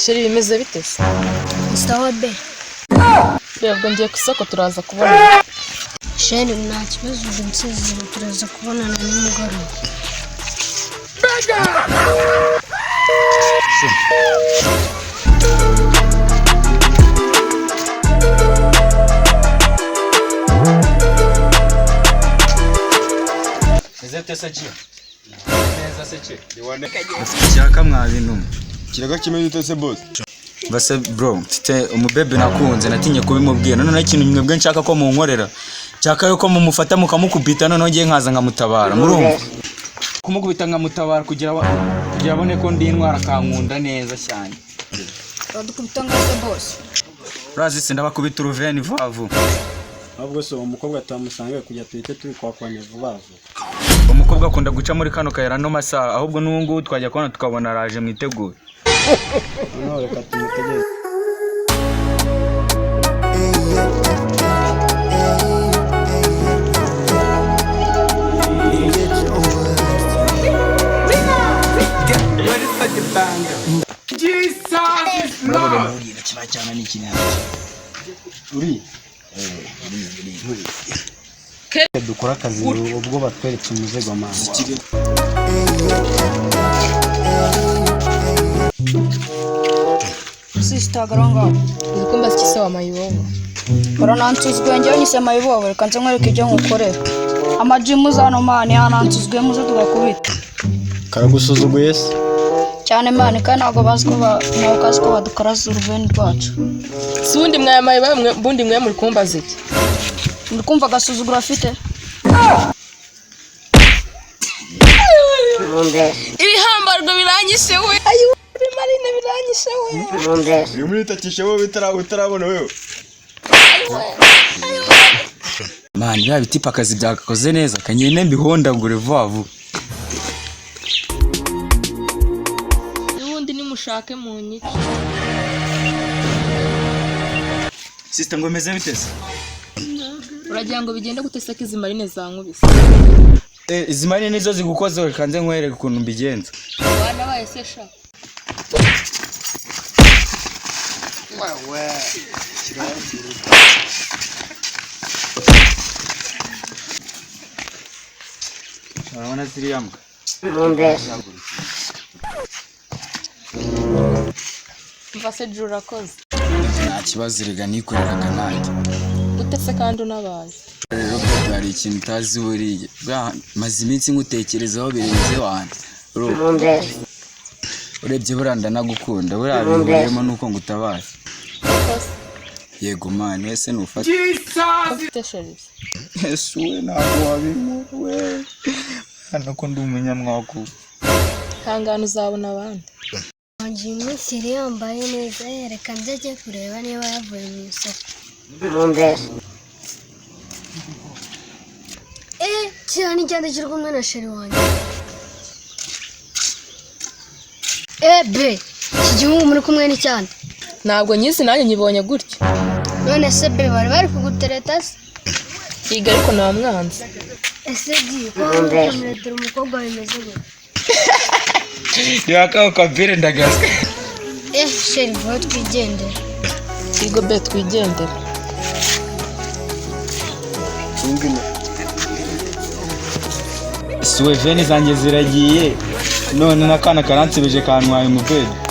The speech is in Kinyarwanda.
Sheri bimeze bite se? Sawa be. Bebwe ngiye ku isoko turaza kubona. Sheri nta kibazo nsize turaza kubonana nimugoroba. Ezete sachi. Neza sachi. Diwane. Cyaka mwabintu. Kiraga kimeze utese boss. Base bro, mfite umubebe nakunze natinye kubimubwira none ikintu mwebwe nshaka ko munkorera. Cyaka yuko mumufata mukamukubita none ngiye nkaza nkamutabara. Murumva? Kumukubita nkamutabara kugira abone ko ndi intwara kankunda neza cyane. Badukubita ngaze boss. Urazi sindabakubita uruveni vavu. Ahubwo so umukobwa atamusange kujya twite turi kwakwanya vubavu. Umukobwa akunda guca muri kano kayira no masaha ahubwo n'ubungu twajya kubona tukabona araje mwitegura. None reka tumutegeze. Uri dukora akazi ubwo batweretse umuzigo amazi. Sister Garanga. Uzikumba sikise wa mayibobo. Baranantuzwe njye nyise mayibobo reka nze nkwereke ibyo nkukorera. Amajimu zano mani yanantuzwe muze tugakubita. Karagusuzuguye se. Cyane mani kandi ntabwo bazi ko badukora zuruveni rwacu. Si undi mwaya mayibobo bundi mwe muri kumbaza iki? Muri kumva gasuzugura afite? Ibihambarwa biranyishe we. Ayo Marine biranyishe we. Uyu muri tatishe wowe utarabona wewe. Man, ya bitipa akazi byagakoze neza kanyene mbihondagure vavu. Ubundi nimushake mu nyiki. Sister ngo meze bitese. Uragira ngo bigende guteseka izi Marine zankubise. Izi Marine nizo zigukoze kanze nkwereke ukuntu mbigenza. Bana bayese sha. Wewe. Urabona ziriya mbwa? Mvase jura koze. Nta kibazo rega nikoreraga nanjye. Utese kandi unabaye. Rero bari ikintu utazi buriye. Maze iminsi ngutekerezaho birenze wanjye. Urebye buranda nagukunda buriya bihuriyemo nuko ngutabaye. Yego man ese nufata. Ufite Sheri. Yesu we ntabwo wabimuwe. Hano ko ndi umunyamwaku. Hangana uzabona abandi. Wanjye umunsi yambaye neza yereka njye kureba niba yavuye mu isoko. Cyane cyane kiri kumwe na Sheri wanjye. Be, kijyungu muri kumwe ni cyane. Ntabwo nyizi nanjye nyibonye gutyo. None se be bari kugutereta se? Yiga ariko nta mwanzi. Ese di ko umuretera umukobwa bimeze gute? Yaka ukabire ndagaska. Sheri vuba twigendera. Yigo be twigendera. Suwe veni zanjye ziragiye none nakana karansebeje kantwaye umubedi.